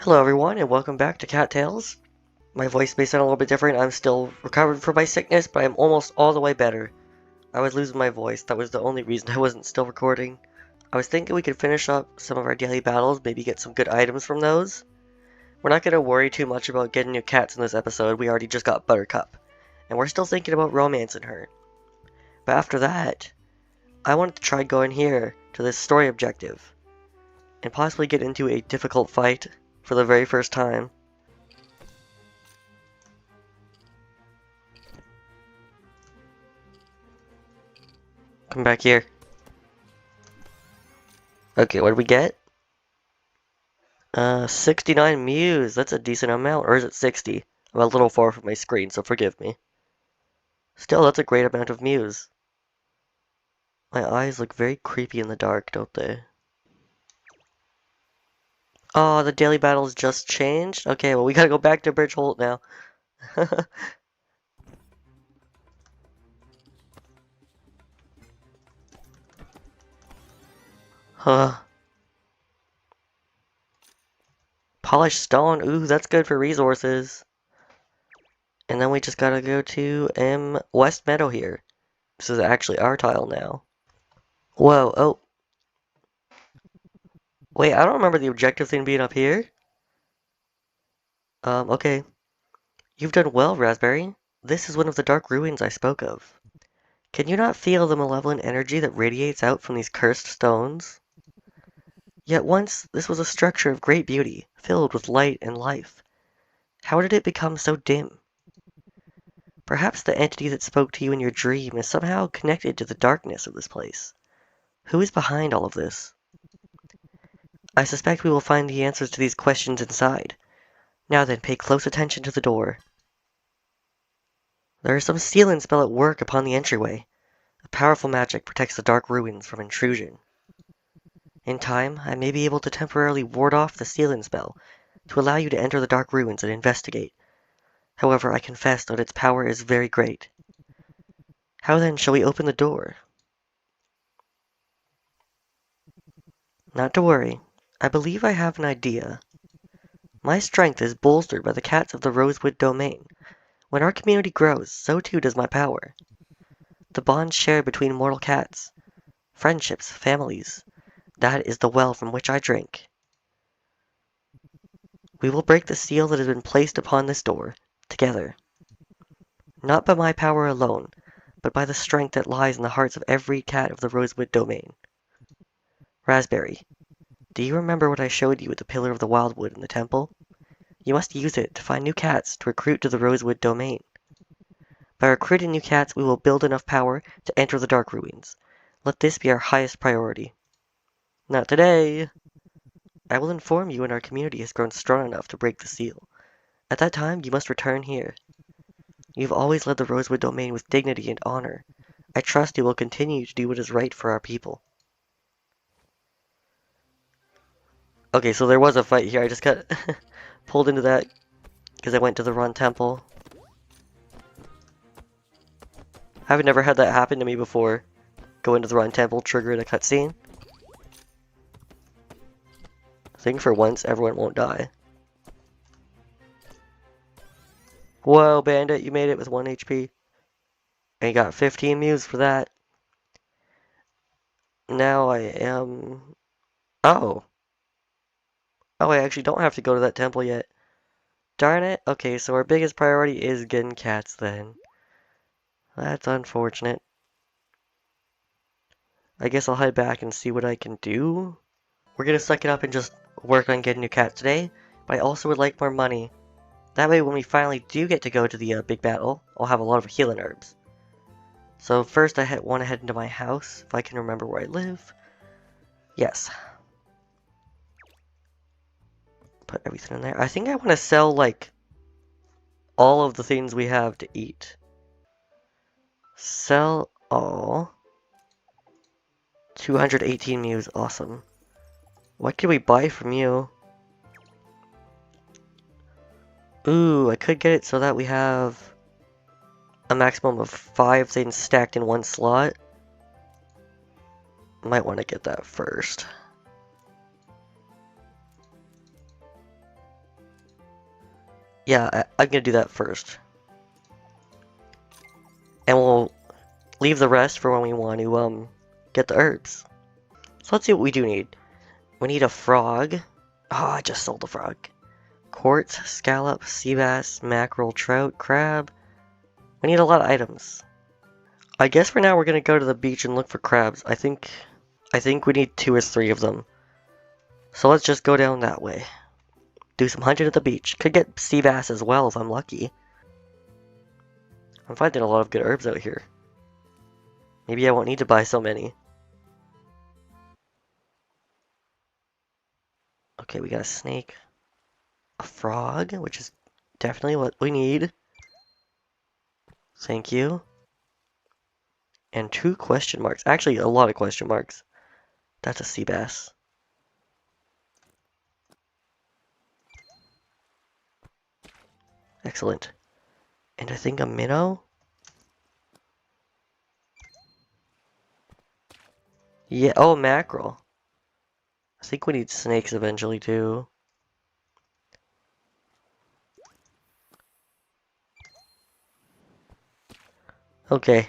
Hello everyone and welcome back to Cattails. My voice may sound a little bit different. I'm still recovered from my sickness, but I'm almost all the way better. I was losing my voice. That was the only reason I wasn't still recording. I was thinking we could finish up some of our daily battles, maybe get some good items from those. We're not going to worry too much about getting new cats in this episode. We already just got Buttercup. And we're still thinking about romancing her. But after that, I wanted to try going here to this story objective. And possibly get into a difficult fight for the very first time. Come back here. Okay, what did we get? 69 Muse. That's a decent amount. Or is it 60? I'm a little far from my screen, so forgive me. Still, that's a great amount of Muse. My eyes look very creepy in the dark, don't they? Oh, the daily battles just changed? Okay, well, we gotta go back to Bridgeholt now. Huh. Polished stone. Ooh, that's good for resources. And then we just gotta go to West Meadow here. This is actually our tile now. Whoa, oh. Wait, I don't remember the objective thing being up here. Okay. You've done well, Raspberry. This is one of the dark ruins I spoke of. Can you not feel the malevolent energy that radiates out from these cursed stones? Yet once, this was a structure of great beauty, filled with light and life. How did it become so dim? Perhaps the entity that spoke to you in your dream is somehow connected to the darkness of this place. Who is behind all of this? I suspect we will find the answers to these questions inside. Now then, pay close attention to the door. There is some sealing spell at work upon the entryway. A powerful magic protects the dark ruins from intrusion. In time, I may be able to temporarily ward off the sealing spell to allow you to enter the dark ruins and investigate. However, I confess that its power is very great. How then shall we open the door? Not to worry. I believe I have an idea. My strength is bolstered by the cats of the Rosewood domain. When our community grows, so too does my power. The bonds shared between mortal cats, friendships, families, that is the well from which I drink. We will break the seal that has been placed upon this door, together. Not by my power alone, but by the strength that lies in the hearts of every cat of the Rosewood domain. Raspberry, do you remember what I showed you with the pillar of the Wildwood in the temple? You must use it to find new cats to recruit to the Rosewood domain. By recruiting new cats, we will build enough power to enter the dark ruins. Let this be our highest priority. Not today. I will inform you when our community has grown strong enough to break the seal. At that time, you must return here. You've always led the Rosewood domain with dignity and honor. I trust you will continue to do what is right for our people. Okay, so there was a fight here. I just got pulled into that because I went to the wrong temple. I've never had that happen to me before. Go into the wrong temple, trigger the cutscene. I think for once everyone won't die. Whoa, bandit, you made it with 1 HP. And you got 15 Muse for that. Now I am... Oh. Oh, I actually don't have to go to that temple yet. Darn it. Okay, so our biggest priority is getting cats then. That's unfortunate. I guess I'll head back and see what I can do. We're gonna suck it up and just work on getting new cats today, but I also would like more money. That way when we finally do get to go to the big battle, I'll have a lot of healing herbs. So first I want to head into my house, if I can remember where I live. Yes. Put everything in there. I think I want to sell, like, all of the things we have to eat. Sell all. 218 Muse, awesome. What can we buy from you? Ooh, I could get it so that we have a maximum of 5 things stacked in one slot. Might want to get that first. Yeah, I'm gonna do that first. And we'll leave the rest for when we want to, get the herbs. So let's see what we do need. We need a frog. Oh, I just sold the frog. Quartz, scallop, sea bass, mackerel, trout, crab. We need a lot of items. I guess for now we're gonna go to the beach and look for crabs. I think we need 2 or 3 of them. So let's just go down that way. Do some hunting at the beach. Could get sea bass as well if I'm lucky. I'm finding a lot of good herbs out here. Maybe I won't need to buy so many. Okay, we got a snake. A frog, which is definitely what we need. Thank you. And 2 question marks. Actually, a lot of question marks. That's a sea bass. Excellent. And I think a minnow? Yeah, oh, mackerel. I think we need snakes eventually too. Okay.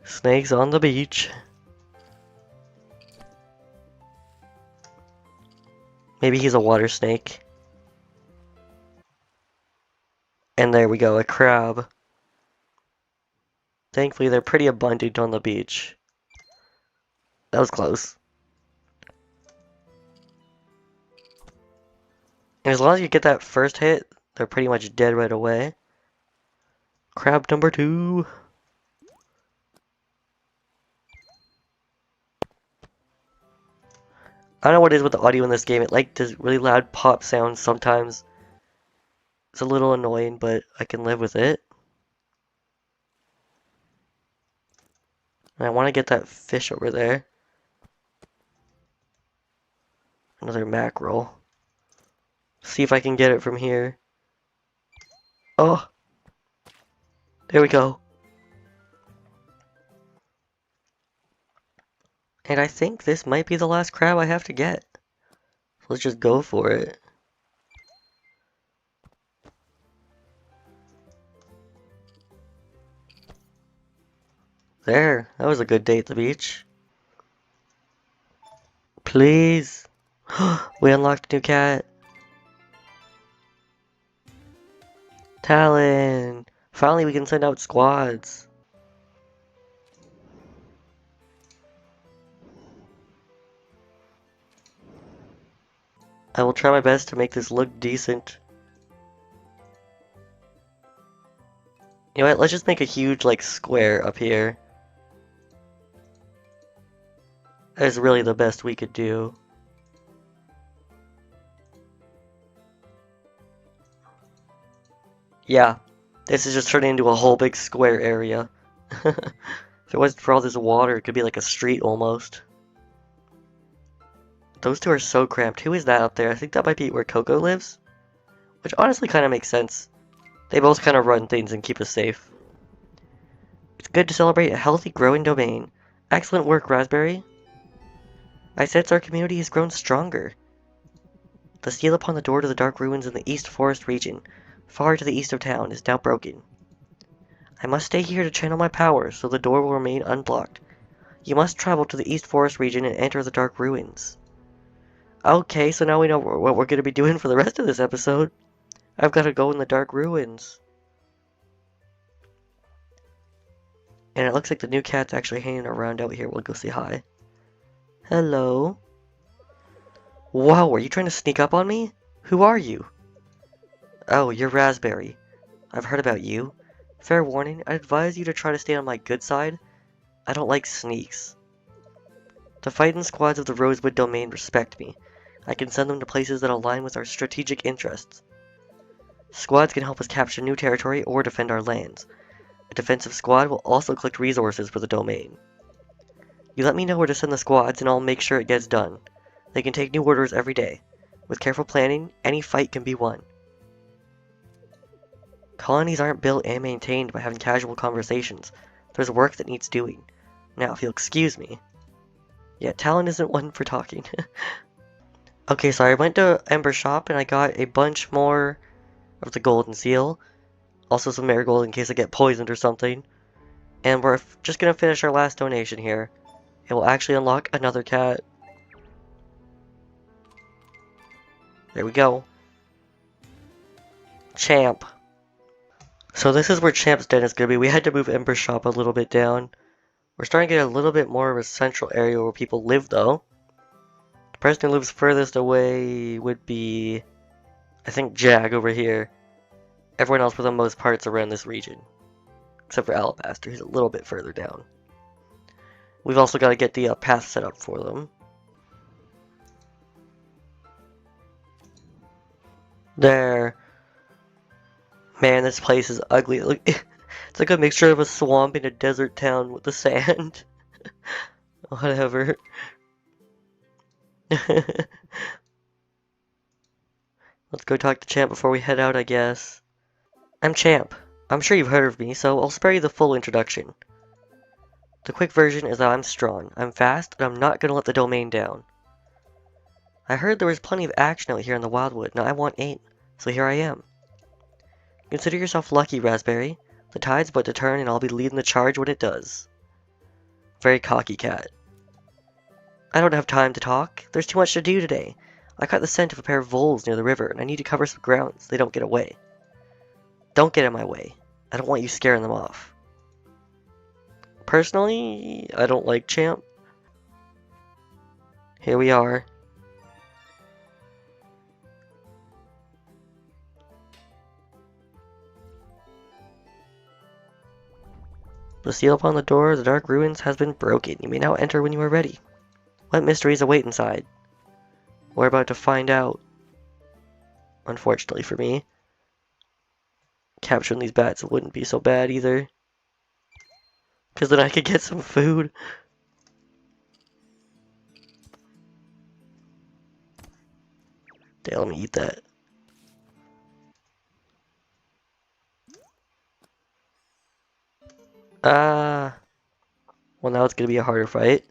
Snakes on the beach. Maybe he's a water snake. And there we go, a crab. Thankfully, they're pretty abundant on the beach. That was close. And as long as you get that first hit, they're pretty much dead right away. Crab number 2. I don't know what it is with the audio in this game. It like does really loud pop sounds sometimes. It's a little annoying, but I can live with it. And I want to get that fish over there. Another mackerel. See if I can get it from here. Oh! There we go. And I think this might be the last crab I have to get. So let's just go for it. There, that was a good day at the beach. Please. We unlocked a new cat. Talon. Finally we can send out squads. I will try my best to make this look decent. You know what, let's just make a huge, like, square up here. That is really the best we could do. Yeah, this is just turning into a whole big square area. If it wasn't for all this water, it could be like a street almost. Those 2 are so cramped. Who is that up there? I think that might be where Coco lives. Which honestly kind of makes sense. They both kind of run things and keep us safe. It's good to celebrate a healthy, growing domain. Excellent work, Raspberry. I sense our community has grown stronger. The seal upon the door to the dark ruins in the East Forest region, far to the east of town, is now broken. I must stay here to channel my power, so the door will remain unblocked. You must travel to the East Forest region and enter the dark ruins. Okay, so now we know what we're going to be doing for the rest of this episode. I've got to go in the dark ruins. And it looks like the new cat's actually hanging around out here. We'll go say hi. Hello. Whoa, are you trying to sneak up on me? Who are you? Oh, you're Raspberry. I've heard about you. Fair warning, I advise you to try to stay on my good side. I don't like sneaks. The fighting squads of the Rosewood domain respect me. I can send them to places that align with our strategic interests. Squads can help us capture new territory or defend our lands. A defensive squad will also collect resources for the domain. You let me know where to send the squads and I'll make sure it gets done. They can take new orders every day. With careful planning, any fight can be won. Colonies aren't built and maintained by having casual conversations. There's work that needs doing. Now, if you'll excuse me. Yeah, Talon isn't one for talking. Okay, so I went to Ember Shop and I got a bunch more of the golden seal. Also some marigold in case I get poisoned or something. And we're just gonna finish our last donation here. It will actually unlock another cat. There we go. Champ. So this is where Champ's den is gonna be. We had to move Ember Shop a little bit down. We're starting to get a little bit more of a central area where people live though. The person who lives furthest away would be, I think, Jag over here. Everyone else for the most part's around this region. Except for Alabaster, he's a little bit further down. We've also got to get the path set up for them. There. Man, this place is ugly. Look, it's like a mixture of a swamp and a desert town with the sand. Whatever. Let's go talk to Champ before we head out, I guess. I'm Champ. I'm sure you've heard of me, so I'll spare you the full introduction. The quick version is that I'm strong, I'm fast, and I'm not gonna let the domain down. I heard there was plenty of action out here in the Wildwood, and I want aid, so here I am. Consider yourself lucky, Raspberry. The tide's about to turn, and I'll be leading the charge when it does. Very cocky cat. I don't have time to talk. There's too much to do today. I caught the scent of a pair of voles near the river, and I need to cover some ground so they don't get away. Don't get in my way. I don't want you scaring them off. Personally, I don't like Champ. Here we are. The seal upon the door of the Dark Ruins has been broken. You may now enter when you are ready. What mysteries await inside? We're about to find out. Unfortunately for me. Capturing these bats wouldn't be so bad either. Because then I could get some food. Damn, let me eat that. Well, now it's gonna be a harder fight.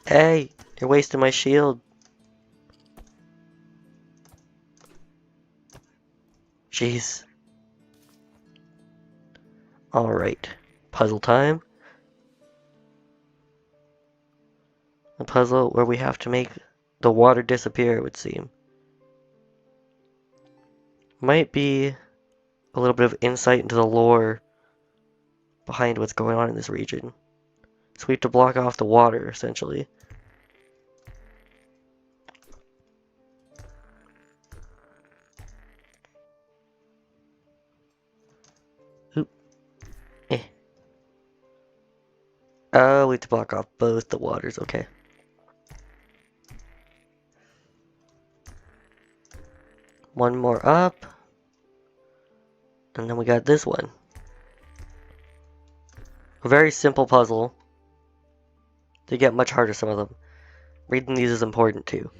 Hey, you're wasting my shield. Jeez. Alright. Puzzle time. A puzzle where we have to make the water disappear, it would seem. Might be a little bit of insight into the lore behind what's going on in this region. So we have to block off the water, essentially. Oop. Eh. Oh, we have to block off both the waters, okay. One more up. And then we got this one. A very simple puzzle. They get much harder, some of them. Reading these is important too.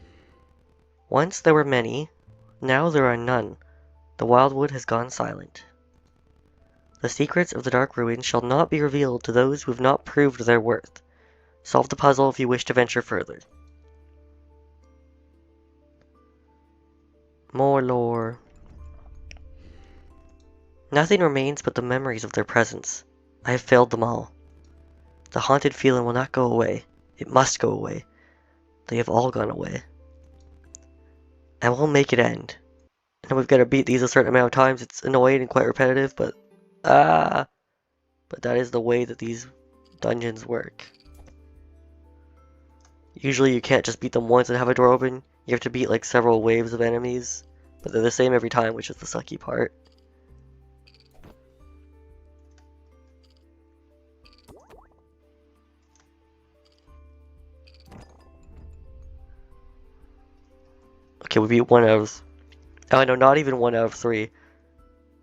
Once there were many, now there are none. The Wildwood has gone silent. The secrets of the Dark Ruins shall not be revealed to those who have not proved their worth. Solve the puzzle if you wish to venture further. More lore. Nothing remains but the memories of their presence. I have failed them all. The haunted feeling will not go away. It must go away. They have all gone away. I will make it end. And we've got to beat these a certain amount of times. It's annoying and quite repetitive, but but that is the way that these dungeons work. Usually you can't just beat them once and have a door open. You have to beat like several waves of enemies, but they're the same every time, which is the sucky part. Okay, we beat 1 out of... Oh no, not even 1 out of 3.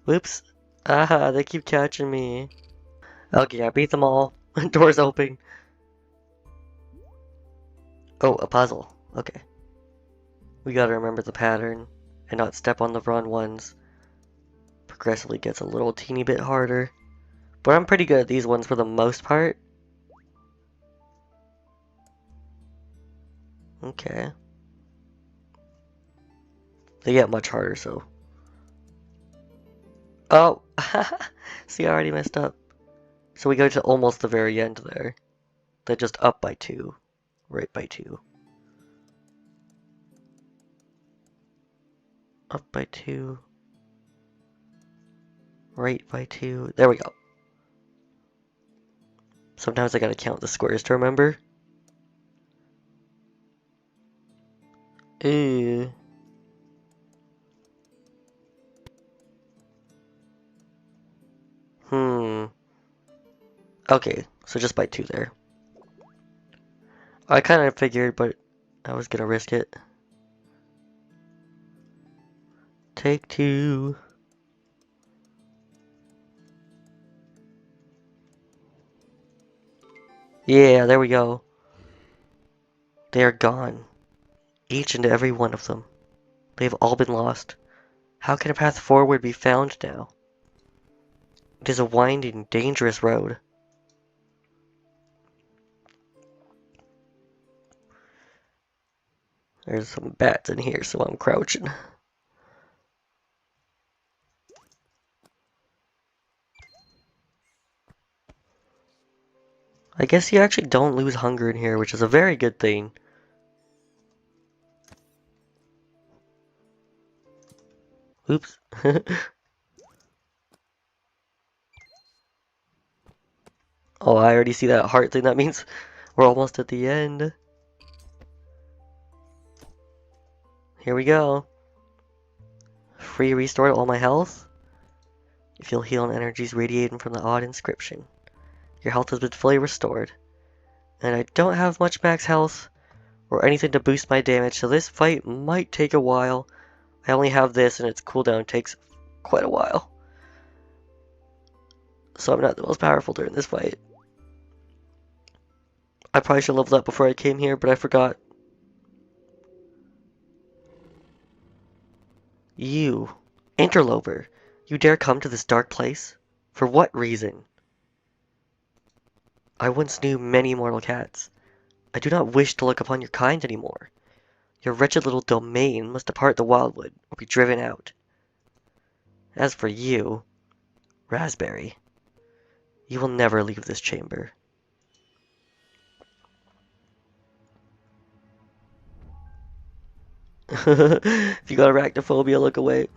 Whoops. They keep catching me. Okay, I beat them all. Doors open. Oh, a puzzle. Okay. We gotta remember the pattern and not step on the wrong ones. Progressively gets a little teeny bit harder. But I'm pretty good at these ones for the most part. Okay. They get much harder, so. Oh! See, I already messed up. So we go to almost the very end there. They're just up by 2. Right by 2. Up by 2. Right by 2. There we go. Sometimes I gotta count the squares to remember. Ooh. Okay, so just by 2 there. I kind of figured, but I was gonna risk it. Take 2. Yeah, there we go. They are gone. Each and every one of them. They've all been lost. How can a path forward be found now? It is a winding, dangerous road. There's some bats in here, so I'm crouching. I guess you actually don't lose hunger in here, which is a very good thing. Oops. Oh, I already see that heart thing. That means we're almost at the end. Here we go. Free restore to all my health. You feel healing energies radiating from the odd inscription. Your health has been fully restored. And I don't have much max health or anything to boost my damage, so this fight might take a while. I only have this and its cooldown takes quite a while. So I'm not the most powerful during this fight. I probably should level up before I came here, but I forgot. You, interloper, you dare come to this dark place? For what reason? I once knew many mortal cats. I do not wish to look upon your kind anymore. Your wretched little domain must depart the Wildwood, or be driven out. As for you, Raspberry, you will never leave this chamber. If you got arachnophobia, look away.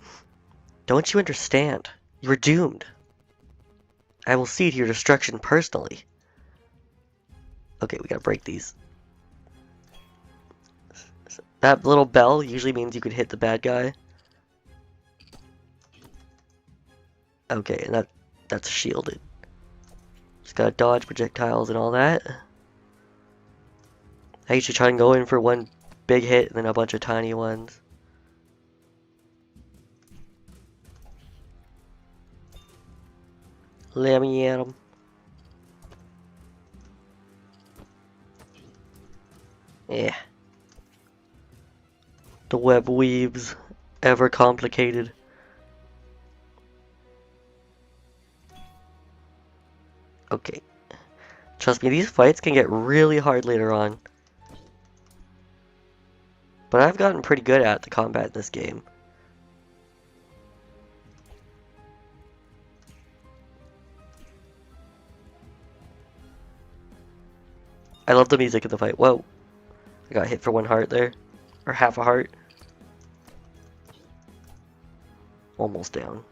Don't you understand? You are doomed. I will see to your destruction personally. Okay, we gotta break these. That little bell usually means you could hit the bad guy. Okay, and that's shielded. Just gotta dodge projectiles and all that. I usually try and go in for one big hit and then a bunch of tiny ones. Let me at him. Yeah. The web weaves, ever complicated. Okay. Trust me, these fights can get really hard later on. But I've gotten pretty good at the combat in this game. I love the music in the fight. Whoa. I got hit for 1 heart there. Or half a heart. Almost down.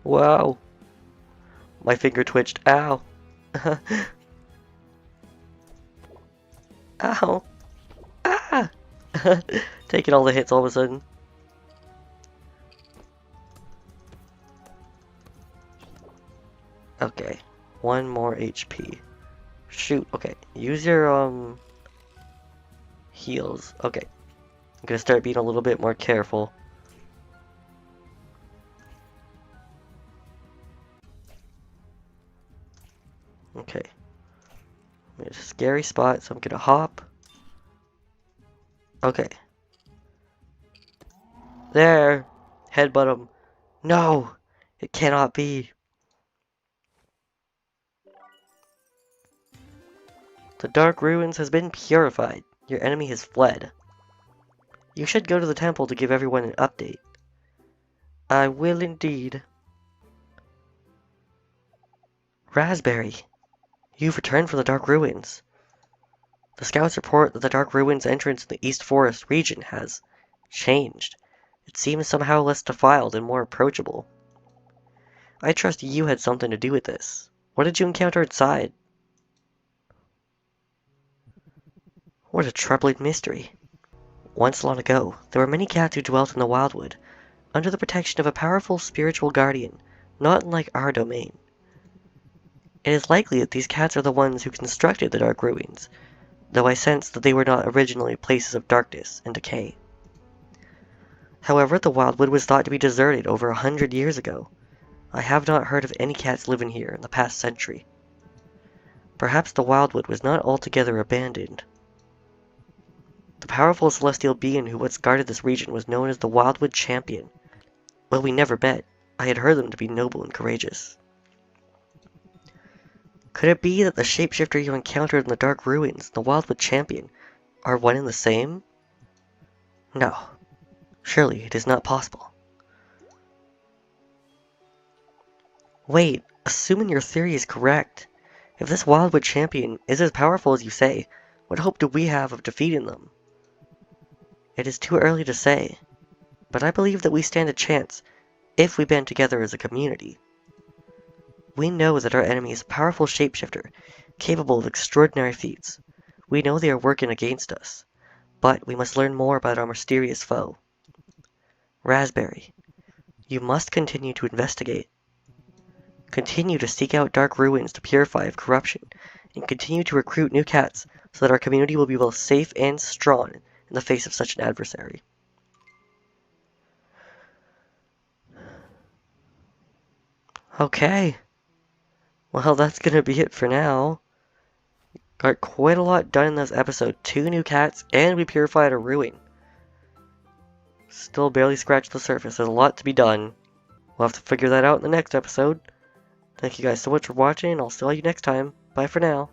Wow. My finger twitched. Ow. Ow. Ah. Taking all the hits all of a sudden. Okay. 1 more HP. Shoot. Okay. Use your, heals. Okay. I'm gonna start being a little bit more careful. Okay. There's a scary spot, so I'm gonna hop. Okay. There! Headbutt him. No! It cannot be. The Dark Ruins has been purified. Your enemy has fled. You should go to the temple to give everyone an update. I will indeed. Raspberry, you've returned from the Dark Ruins. The scouts report that the Dark Ruins entrance in the East Forest region has changed. It seems somehow less defiled and more approachable. I trust you had something to do with this. What did you encounter inside? What a troubling mystery. Once long ago, there were many cats who dwelt in the Wildwood, under the protection of a powerful spiritual guardian, not unlike our domain. It is likely that these cats are the ones who constructed the Dark Ruins, though I sense that they were not originally places of darkness and decay. However, the Wildwood was thought to be deserted over 100 years ago. I have not heard of any cats living here in the past century. Perhaps the Wildwood was not altogether abandoned. The powerful celestial being who once guarded this region was known as the Wildwood Champion. While we never met, I had heard them to be noble and courageous. Could it be that the shapeshifter you encountered in the Dark Ruins and the Wildwood Champion are one and the same? No. Surely it is not possible. Wait, assuming your theory is correct, if this Wildwood Champion is as powerful as you say, what hope do we have of defeating them? It is too early to say, but I believe that we stand a chance if we band together as a community. We know that our enemy is a powerful shapeshifter, capable of extraordinary feats. We know they are working against us, but we must learn more about our mysterious foe. Raspberry, you must continue to investigate. Continue to seek out Dark Ruins to purify of corruption, and continue to recruit new cats so that our community will be both safe and strong in the face of such an adversary. Okay. Well, that's gonna be it for now. Got quite a lot done in this episode. 2 new cats, and we purified a ruin. Still barely scratched the surface. There's a lot to be done. We'll have to figure that out in the next episode. Thank you guys so much for watching, and I'll see you next time. Bye for now.